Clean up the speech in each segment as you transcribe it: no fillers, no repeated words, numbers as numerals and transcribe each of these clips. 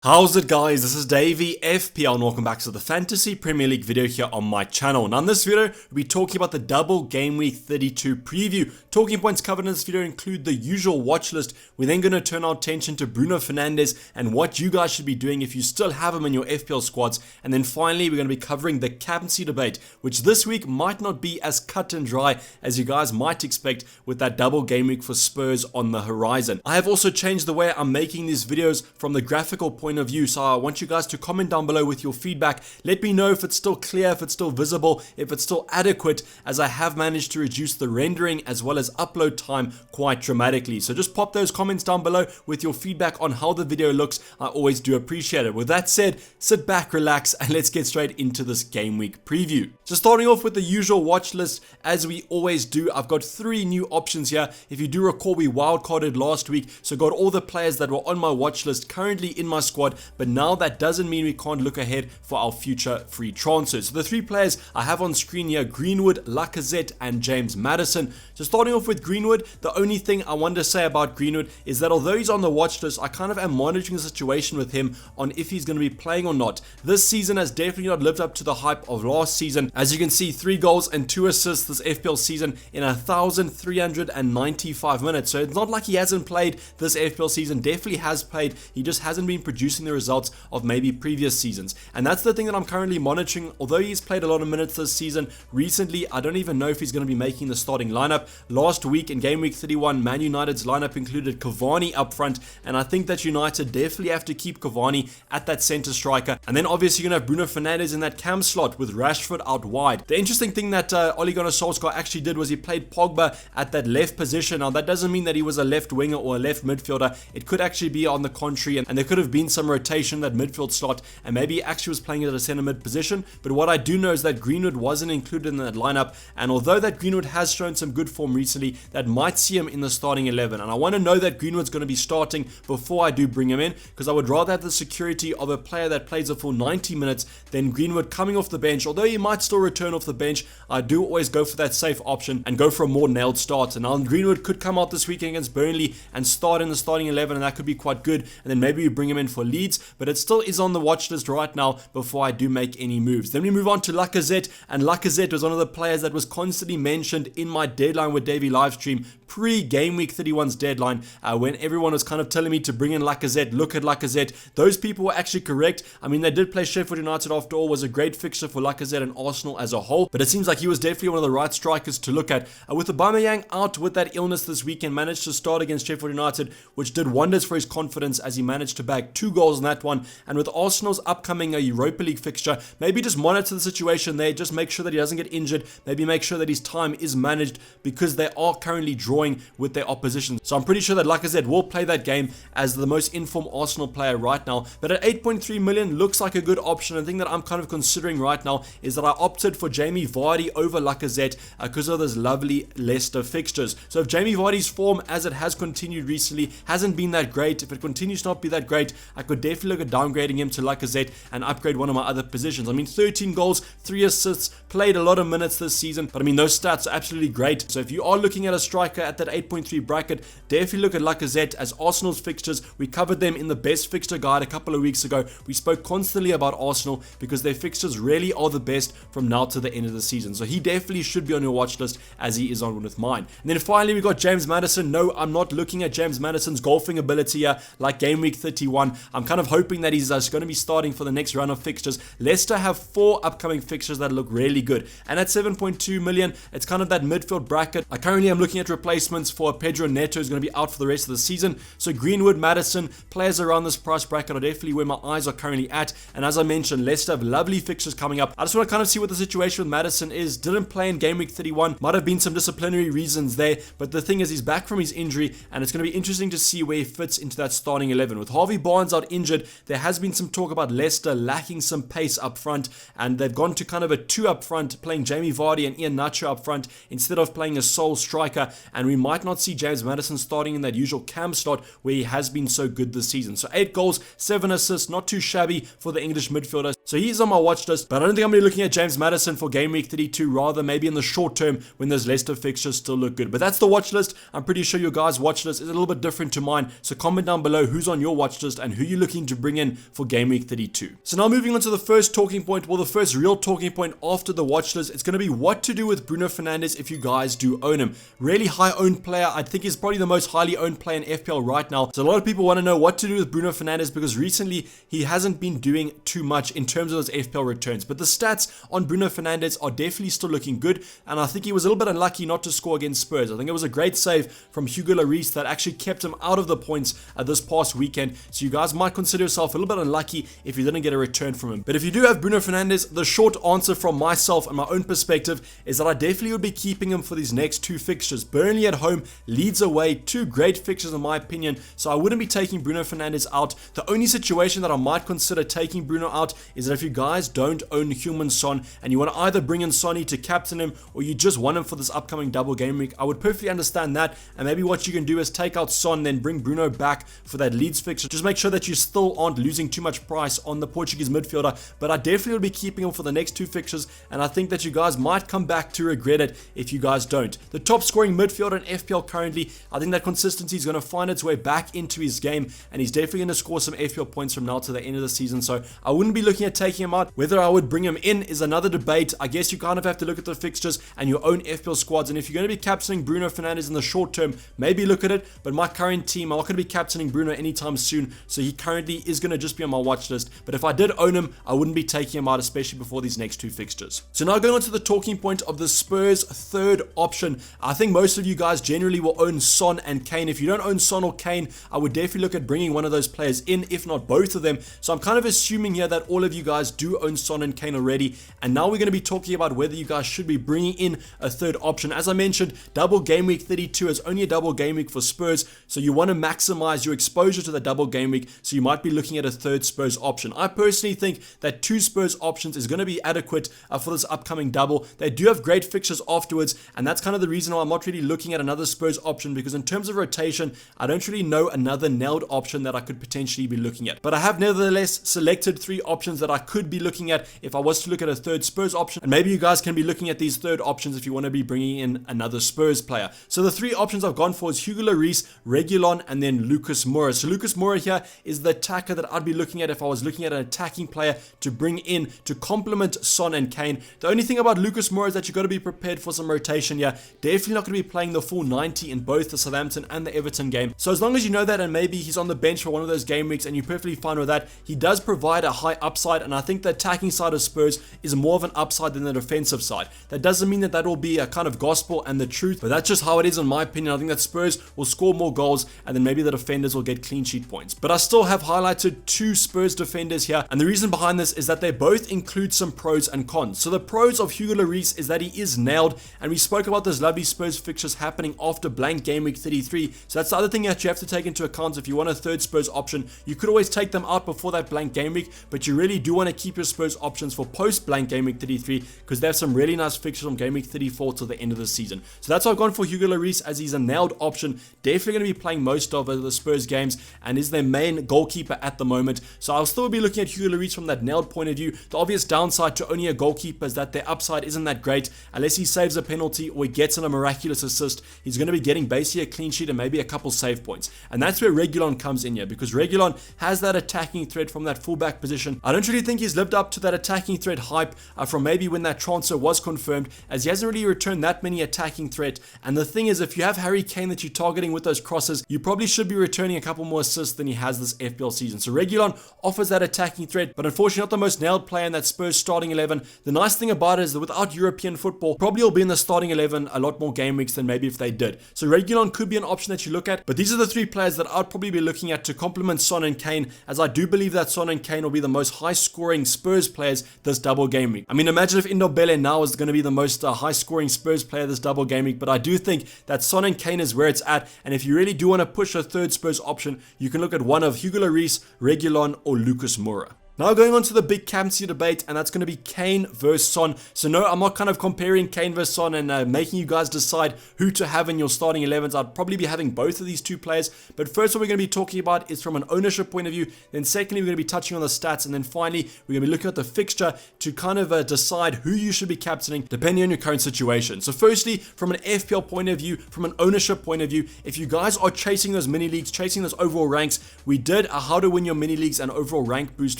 How's it guys, this is Dayvy, FPL, and welcome back to the Fantasy Premier League video here on my channel. Now in this video, we'll be talking about the double game week 32 preview. Talking points covered in this video include the usual watch list. We're then going to turn our attention to Bruno Fernandes and what you guys should be doing if you still have him in your FPL squads. And then finally, we're going to be covering the captaincy debate, which this week might not be as cut and dry as you guys might expect with that double game week for Spurs on the horizon. I have also changed the way I'm making these videos from the graphical point of view, so I want you guys to comment down below with your feedback. Let me know if it's still clear, if it's still visible, if it's still adequate, as I have managed to reduce the rendering as well as upload time quite dramatically. So just pop those comments down below with your feedback on how the video looks. I always do appreciate it. With that said, sit back, relax, and let's get straight into this game week preview. So starting off with the usual watch list, as we always do, I've got 3 new options here. If you do recall, we wildcarded last week, so got all the players that were on my watch list currently in my squad, but now that doesn't mean we can't look ahead for our future free transfers. So the 3 players I have on screen here: Greenwood, Lacazette, and James Maddison. So starting off with Greenwood, the only thing I want to say about Greenwood is that although he's on the watch list, I kind of am monitoring the situation with him on if he's going to be playing or not. This season has definitely not lived up to the hype of last season. As you can see, 3 goals and 2 assists this FPL season in 1,395 minutes. So it's not like he hasn't played this FPL season. Definitely has played. He just hasn't been producing the results of maybe previous seasons. And that's the thing that I'm currently monitoring. Although he's played a lot of minutes this season, recently I don't even know if he's going to be making the starting lineup. Last week in game week 31, Man United's lineup included Cavani up front, and I think that United definitely have to keep Cavani at that center striker. And then obviously you're going to have Bruno Fernandes in that cam slot with Rashford out wide. The interesting thing that Ole Gunnar Solskjaer actually did was he played Pogba at that left position. Now that doesn't mean that he was a left winger or a left midfielder. It could actually be on the contrary, and there could have been some rotation in that midfield slot, and maybe he actually was playing at a centre mid position. But what I do know is that Greenwood wasn't included in that lineup, and although that Greenwood has shown some good form recently, that might see him in the starting 11. And I want to know that Greenwood's going to be starting before I do bring him in, because I would rather have the security of a player that plays a full 90 minutes than Greenwood coming off the bench. Although he might still return off the bench, I do always go for that safe option and go for a more nailed start. And now Greenwood could come out this weekend against Burnley and start in the starting 11, and that could be quite good. And then maybe we bring him in for Leeds, but it still is on the watch list right now before I do make any moves. Then we move on to Lacazette, and Lacazette was one of the players that was constantly mentioned in my deadline with Dayvy livestream pre-game week 31's deadline, when everyone was kind of telling me to bring in Lacazette, look at Lacazette. Those people were actually correct. I mean, they did play Sheffield United after all, was a great fixture for Lacazette and Arsenal as a whole, but it seems like he was definitely one of the right strikers to look at. With Aubameyang out with that illness this weekend, managed to start against Sheffield United, which did wonders for his confidence as he managed to bag 2 goals in that one. And with Arsenal's upcoming Europa League fixture, maybe just monitor the situation there, just make sure that he doesn't get injured, maybe make sure that his time is managed, because they are currently drawing with their opposition. So I'm pretty sure that Lacazette will play that game as the most informed Arsenal player right now. But at 8.3 million looks like a good option. The thing that I'm kind of considering right now is that I opted for Jamie Vardy over Lacazette because of those lovely Leicester fixtures. So if Jamie Vardy's form, as it has continued recently, hasn't been that great, if it continues to not be that great, I could definitely look at downgrading him to Lacazette and upgrade one of my other positions. I mean, 13 goals, 3 assists, played a lot of minutes this season, but I mean, those stats are absolutely great. So if you are looking at a striker at that 8.3 bracket, definitely look at Lacazette. As Arsenal's fixtures, we covered them in the best fixture guide a couple of weeks ago. We spoke constantly about Arsenal because their fixtures really are the best from now to the end of the season. So he definitely should be on your watch list, as he is on one with mine. And then finally, we got James Maddison. No, I'm not looking at James Maddison's golfing ability here like game week 31. I'm kind of hoping that he's going to be starting for the next round of fixtures. Leicester have 4 upcoming fixtures that look really good, and at 7.2 million, it's kind of that midfield bracket. I currently am looking at replacements for Pedro Neto, who's going to be out for the rest of the season. So Greenwood, Maddison, players around this price bracket are definitely where my eyes are currently at. And as I mentioned, Leicester have lovely fixtures coming up. I just want to kind of see what the situation with Maddison is. Didn't play in game week 31. Might have been some disciplinary reasons there, but the thing is, he's back from his injury, and it's going to be interesting to see where he fits into that starting 11. With Harvey Barnes out injured, there has been some talk about Leicester lacking some pace up front, and they've gone to kind of a 2 up front, playing Jamie Vardy and Ian Nacho up front instead of playing a sole striker, and we might not see James Maddison starting in that usual cam slot where he has been so good this season. So 8 goals, 7 assists, not too shabby for the English midfielder. So he's on my watch list, but I don't think I'm going to be looking at James Maddison for game week 32, rather maybe in the short term when those Leicester fixtures still look good. But that's the watch list. I'm pretty sure your guys' watch list is a little bit different to mine, so comment down below who's on your watch list and who you looking to bring in for game week 32? So now moving on to the first talking point, well, the first real talking point after the watch list, it's going to be what to do with Bruno Fernandes if you guys do own him. Really high owned player. I think he's probably the most highly owned player in FPL right now. So a lot of people want to know what to do with Bruno Fernandes because recently he hasn't been doing too much in terms of those FPL returns. But the stats on Bruno Fernandes are definitely still looking good, and I think he was a little bit unlucky not to score against Spurs. I think it was a great save from Hugo Lloris that actually kept him out of the points this past weekend. So you guys might consider yourself a little bit unlucky if you didn't get a return from him. But if you do have Bruno Fernandes, the short answer from myself and my own perspective is that I definitely would be keeping him for these next two fixtures. Burnley at home, Leeds away, two great fixtures in my opinion. So I wouldn't be taking Bruno Fernandes out. The only situation that I might consider taking Bruno out is that if you guys don't own Heung-min Son and you want to either bring in Sonny to captain him or you just want him for this upcoming double game week, I would perfectly understand that. And maybe what you can do is take out Son, then bring Bruno back for that Leeds fixture. Just make sure that you still aren't losing too much price on the Portuguese midfielder. But I definitely will be keeping him for the next two fixtures, and I think that you guys might come back to regret it if you guys don't. The top scoring midfielder in FPL currently, I think that consistency is going to find its way back into his game, and he's definitely going to score some FPL points from now to the end of the season. So I wouldn't be looking at taking him out. Whether I would bring him in is another debate. I guess you kind of have to look at the fixtures and your own FPL squads, and if you're going to be captaining Bruno Fernandes in the short term, maybe look at it. But my current team, I'm not going to be captaining Bruno anytime soon, so he currently is going to just be on my watch list. But if I did own him, I wouldn't be taking him out, especially before these next two fixtures. So now going on to the talking point of the Spurs third option. I think most of you guys generally will own Son and Kane. If you don't own Son or Kane, I would definitely look at bringing one of those players in, if not both of them. So I'm kind of assuming here that all of you guys do own Son and Kane already, and now we're going to be talking about whether you guys should be bringing in a third option. As I mentioned, double game week 32 is only a double game week for Spurs, so you want to maximize your exposure to the double game week, so you might be looking at a third Spurs option. I personally think that two Spurs options is going to be adequate for this upcoming double. They do have great fixtures afterwards, and that's kind of the reason why I'm not really looking at another Spurs option, because in terms of rotation, I don't really know another nailed option that I could potentially be looking at. But I have nevertheless selected three options that I could be looking at if I was to look at a third Spurs option, and maybe you guys can be looking at these third options if you want to be bringing in another Spurs player. So the three options I've gone for is Hugo Lloris, Reguilon, and then Lucas Moura. So Lucas Moura here is the attacker that I'd be looking at if I was looking at an attacking player to bring in to complement Son and Kane. The only thing about Lucas Moura is that you've got to be prepared for some rotation here. Definitely not going to be playing the full 90 in both the Southampton and the Everton game. So as long as you know that, and maybe he's on the bench for one of those game weeks and you're perfectly fine with that, he does provide a high upside, and I think the attacking side of Spurs is more of an upside than the defensive side. That doesn't mean that that will be a kind of gospel and the truth, but that's just how it is in my opinion. I think that Spurs will score more goals, and then maybe the defenders will get clean sheet points. But I still have highlighted two Spurs defenders here, and the reason behind this is that they both include some pros and cons. So the pros of Hugo Lloris is that he is nailed, and we spoke about those lovely Spurs fixtures happening after blank game week 33. So that's the other thing that you have to take into account. If you want a third Spurs option, you could always take them out before that blank game week, but you really do want to keep your Spurs options for post blank game week 33, because they have some really nice fixtures from game week 34 to the end of the season. So that's why I've gone for Hugo Lloris, as he's a nailed option, definitely going to be playing most of the Spurs games, and is their main goalkeeper at the moment. So I'll still be looking at Hugo Lloris from that nailed point of view. The obvious downside to owning a goalkeeper is that their upside isn't that great unless he saves a penalty or he gets in a miraculous assist. He's going to be getting basically a clean sheet and maybe a couple save points, and that's where Reguilon comes in here, because Reguilon has that attacking threat from that fullback position. I don't really think he's lived up to that attacking threat hype from maybe when that transfer was confirmed, as he hasn't really returned that many attacking threat. And the thing is, if you have Harry Kane that you're targeting with those crosses, you probably should be returning a couple more assists than he has this FPL season. So Reguilon offers that attacking threat, but unfortunately not the most nailed player in that Spurs starting 11. The nice thing about it is that without European football, probably will be in the starting 11 a lot more game weeks than maybe if they did. So Reguilon could be an option that you look at, but these are the three players that I'd probably be looking at to complement Son and Kane, as I do believe that Son and Kane will be the most high scoring Spurs players this double game week. I mean, imagine if Ndombele now is going to be the most high scoring Spurs player this double game week, but I do think that Son and Kane is where it's at, and if you really do want to push a third Spurs option, you can look at one of Hugo Lloris, Reguilon, or Lucas Moura. Now going on to the big captaincy debate, and that's going to be Kane versus Son. So no, I'm not kind of comparing Kane versus Son and making you guys decide who to have in your starting 11s. I'd probably be having both of these two players. But first, what we're going to be talking about is from an ownership point of view. Then secondly, we're going to be touching on the stats. And then finally, we're going to be looking at the fixture to kind of decide who you should be captaining depending on your current situation. So firstly, from an FPL point of view, from an ownership point of view, if you guys are chasing those mini leagues, chasing those overall ranks, we did a how to win your mini leagues and overall rank boost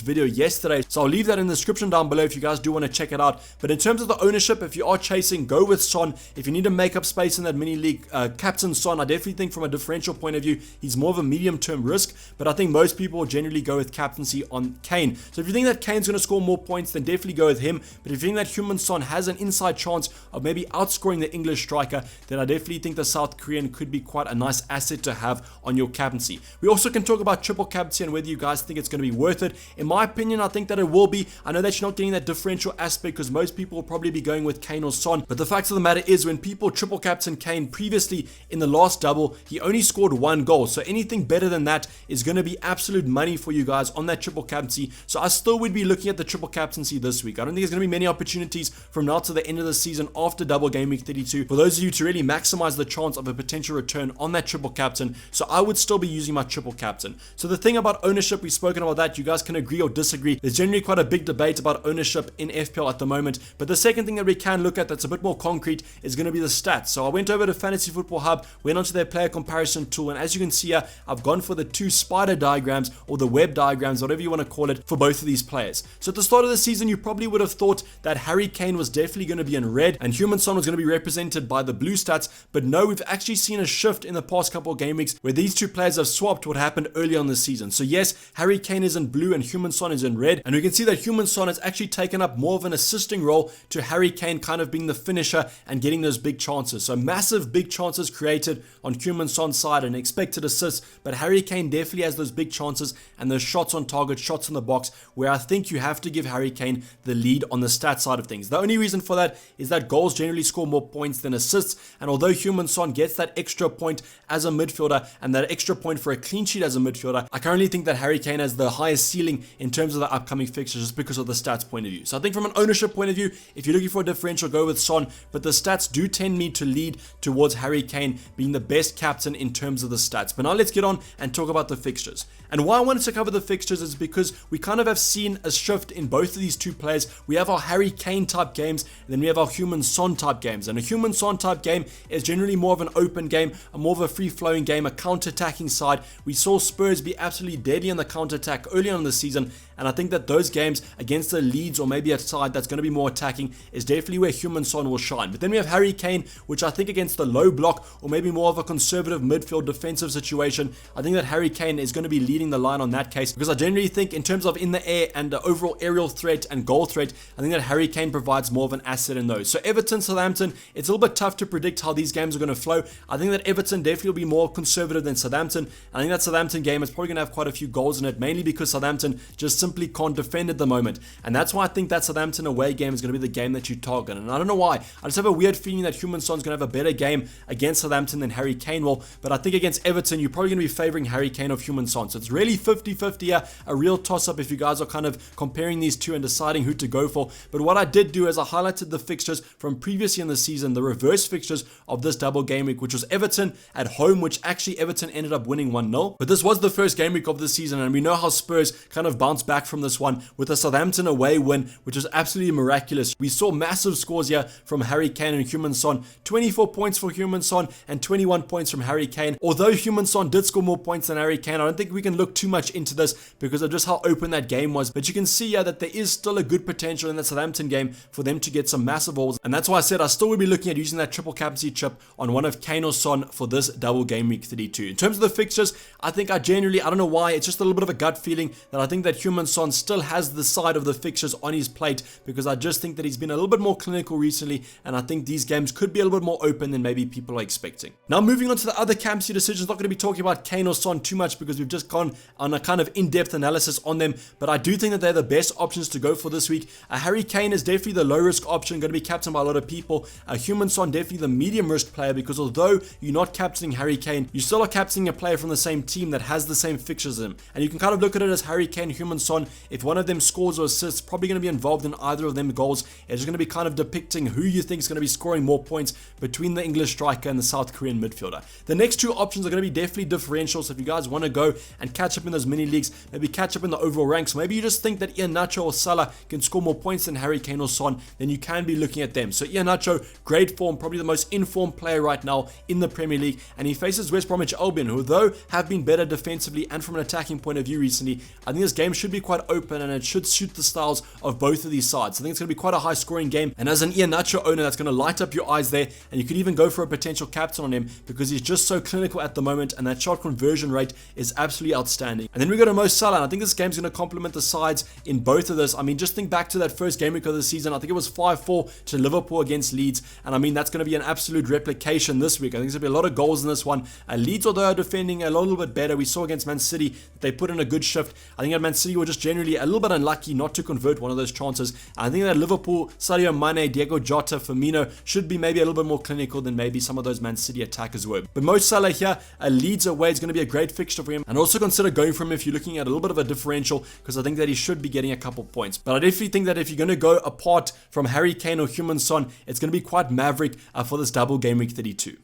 video yesterday, so I'll leave that in the description down below if you guys do want to check it out. But in terms of the ownership, if you are chasing, go with Son. If you need to make up space in that mini league, captain Son. I definitely think from a differential point of view, he's more of a medium term risk, but I think most people will generally go with captaincy on Kane. So if you think that Kane's going to score more points, then definitely go with him. But if you think that Heung-min Son has an inside chance of maybe outscoring the English striker, then I definitely think the South Korean could be quite a nice asset to have on your captaincy. We also can talk about triple captaincy and whether you guys think it's going to be worth it. In my opinion, I think that it will be. I know that you're not getting that differential aspect because most people will probably be going with Kane or Son, but the fact of the matter is when people triple captain Kane previously in the last double, he only scored 1 goal, so anything better than that is going to be absolute money for you guys on that triple captaincy. So I still would be looking at the triple captaincy this week. I don't think there's going to be many opportunities from now to the end of the season after double game week 32 for those of you to really maximize the chance of a potential return on that triple captain, so I would still be using my triple captain. So the thing about ownership, we've spoken about that, you guys can agree or disagree. There's generally quite a big debate about ownership in FPL at the moment, but the second thing that we can look at that's a bit more concrete is going to be the stats. So I went over to Fantasy Football Hub, went onto their player comparison tool, and as you can see here, I've gone for the 2 spider diagrams or the web diagrams, whatever you want to call it, for both of these players. So at the start of the season, you probably would have thought that Harry Kane was definitely going to be in red and Heung-min Son was going to be represented by the blue stats, but no, we've actually seen a shift in the past couple of game weeks where these two players have swapped what happened early on the season. So yes, Harry Kane is in blue and Heung-min Son is in red, and we can see that Heung-min Son has actually taken up more of an assisting role to Harry Kane kind of being the finisher and getting those big chances. So massive big chances created on Heung-min Son's side and expected assists, but Harry Kane definitely has those big chances and those shots on target, shots in the box, where I think you have to give Harry Kane the lead on the stat side of things. The only reason for that is that goals generally score more points than assists, and although Heung-min Son gets that extra point as a midfielder and that extra point for a clean sheet as a midfielder, I currently think that Harry Kane has the highest ceiling in terms of the upcoming fixtures just because of the stats point of view. So I think from an ownership point of view, if you're looking for a differential, go with Son, but the stats do tend me to lead towards Harry Kane being the best captain in terms of the stats. But now let's get on and talk about the fixtures. And why I wanted to cover the fixtures is because we kind of have seen a shift in both of these two players. We have our Harry Kane type games, and then we have our Heung-min Son type games. And a Heung-min Son type game is generally more of an open game, a more of a free-flowing game, a counter-attacking side. We saw Spurs be absolutely deadly on the counter-attack early on in the season, and I think that those games against the Leeds or maybe a side that's going to be more attacking is definitely where Heung-min Son will shine. But then we have Harry Kane, which I think against the low block or maybe more of a conservative midfield defensive situation, I think that Harry Kane is going to be leading the line on that case, because I generally think in terms of in the air and the overall aerial threat and goal threat, I think that Harry Kane provides more of an asset in those. So Everton, Southampton, it's a little bit tough to predict how these games are going to flow. I think that Everton definitely will be more conservative than Southampton. I think that Southampton game is probably going to have quite a few goals in it, mainly because Southampton just simply can't defend at the moment. And that's why I think that Southampton away game is going to be the game that you target. And I don't know why. I just have a weird feeling that Heung-min Son is going to have a better game against Southampton than Harry Kane will. But I think against Everton, you're probably going to be favoring Harry Kane or Heung-min Son. So it's really 50-50 here, a real toss-up if you guys are kind of comparing these two and deciding who to go for. But what I did do is I highlighted the fixtures from previously in the season, the reverse fixtures of this double game week, which was Everton at home, which actually Everton ended up winning 1-0. But this was the first game week of the season, and we know how Spurs kind of bounced back from this one with a Southampton away win, which was absolutely miraculous. We saw massive scores here from Harry Kane and Heung-min Son. 24 points for Heung-min Son and 21 points from Harry Kane. Although Heung-min Son did score more points than Harry Kane, I don't think we can look too much into this because of just how open that game was. But you can see here that there is still a good potential in the Southampton game for them to get some massive goals. And that's why I said I still would be looking at using that triple captaincy chip on one of Kane or Son for this double game week 32. In terms of the fixtures, I think I don't know why, it's just a little bit of a gut feeling that I think that Heung-min Son still has the side of the fixtures on his plate, because I just think that he's been a little bit more clinical recently, and I think these games could be a little bit more open than maybe people are expecting. Now moving on to the other captaincy decisions, not going to be talking about Kane or Son too much because we've just gone on a kind of in-depth analysis on them, but I do think that they're the best options to go for this week. Harry Kane is definitely the low-risk option, going to be captained by a lot of people. Heung-min Son definitely the medium-risk player, because although you're not captaining Harry Kane, you still are captaining a player from the same team that has the same fixtures as him, and you can kind of look at it as Harry Kane, Heung-min Son Son, if one of them scores or assists, probably going to be involved in either of them goals. It's going to be kind of depicting who you think is going to be scoring more points between the English striker and the South Korean midfielder. The next two options are going to be definitely differential, so if you guys want to go and catch up in those mini leagues, maybe catch up in the overall ranks, maybe you just think that Iheanacho or Salah can score more points than Harry Kane or Son, then you can be looking at them. So Iheanacho, great form, probably the most informed player right now in the Premier League, and he faces West Bromwich Albion, who though have been better defensively and from an attacking point of view recently, I think this game should be quite open and it should suit the styles of both of these sides. I think it's going to be quite a high scoring game, and as an Iheanacho owner, that's going to light up your eyes there, and you could even go for a potential captain on him because he's just so clinical at the moment, and that shot conversion rate is absolutely outstanding. And then we go to Mo Salah, and I think this game's going to complement the sides in both of this. I mean, just think back to that first game week of the season. I think it was 5-4 to Liverpool against Leeds, and I mean, that's going to be an absolute replication this week. I think there's going to be a lot of goals in this one. Leeds, although are defending a little bit better, we saw against Man City that they put in a good shift. I think that Man City were just generally a little bit unlucky not to convert one of those chances. I think that Liverpool, Sadio Mane, Diego Jota, Firmino should be maybe a little bit more clinical than maybe some of those Man City attackers were. But Mo Salah here, Leeds away is going to be a great fixture for him, and also consider going for him if you're looking at a little bit of a differential, because I think that he should be getting a couple points. But I definitely think that if you're going to go apart from Harry Kane or Heung-min Son, it's going to be quite maverick for this double game week 32.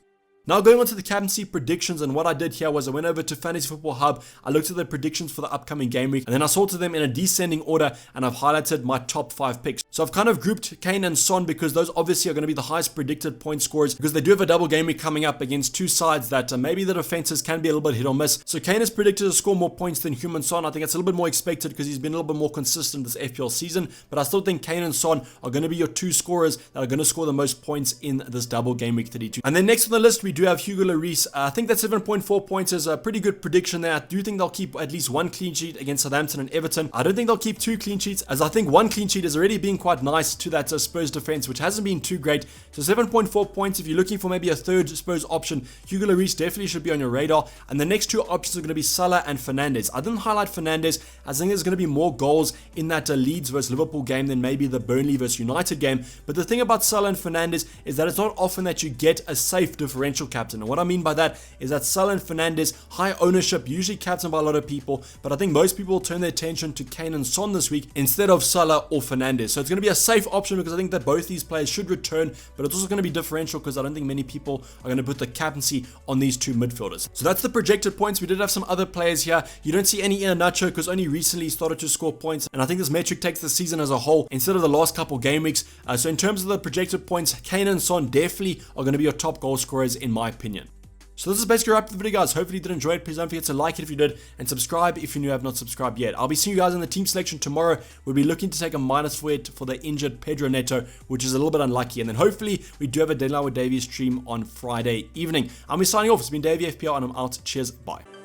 Now going on to the captaincy predictions, and what I did here was I went over to Fantasy Football Hub, I looked at the predictions for the upcoming game week, and then I sorted them in a descending order, and I've highlighted my top 5 picks. So I've kind of grouped Kane and Son because those obviously are going to be the highest predicted point scorers, because they do have a double game week coming up against two sides that maybe the defenses can be a little bit hit or miss. So Kane is predicted to score more points than Heung-min Son. I think it's a little bit more expected because he's been a little bit more consistent this FPL season, but I still think Kane and Son are going to be your two scorers that are going to score the most points in this double game week 32. And then next on the list we do have Hugo Lloris. I think that 7.4 points is a pretty good prediction there. I do think they'll keep at least one clean sheet against Southampton and Everton. I don't think they'll keep 2 clean sheets, as I think 1 clean sheet is already being quite nice to that Spurs defense, which hasn't been too great. So 7.4 points, if you're looking for maybe a third Spurs option, Hugo Lloris definitely should be on your radar. And the next two options are going to be Salah and Fernandes. I didn't highlight Fernandes, as I think there's going to be more goals in that Leeds versus Liverpool game than maybe the Burnley versus United game. But the thing about Salah and Fernandes is that it's not often that you get a safe differential captain. And what I mean by that is that Salah and Fernandes, high ownership, usually captained by a lot of people, but I think most people will turn their attention to Kane and Son this week instead of Salah or Fernandes. So it's going to be a safe option because I think that both these players should return, but it's also going to be differential because I don't think many people are going to put the captaincy on these two midfielders. So that's the projected points. We did have some other players here. You don't see any Iheanacho because only recently he started to score points, and I think this metric takes the season as a whole instead of the last couple game weeks. So in terms of the projected points, Kane and Son definitely are going to be your top goal scorers in my opinion. So this is basically a wrap up the video, guys. Hopefully you did enjoy it. Please don't forget to like it if you did, and subscribe if you have not subscribed yet. I'll be seeing you guys in the team selection tomorrow. We'll be looking to take a minus for it for the injured Pedro Neto, which is a little bit unlucky. And then hopefully we do have a deadline with Dayvy stream on Friday evening. I'll be signing off. It's been Dayvy FPL, and I'm out. Cheers. Bye.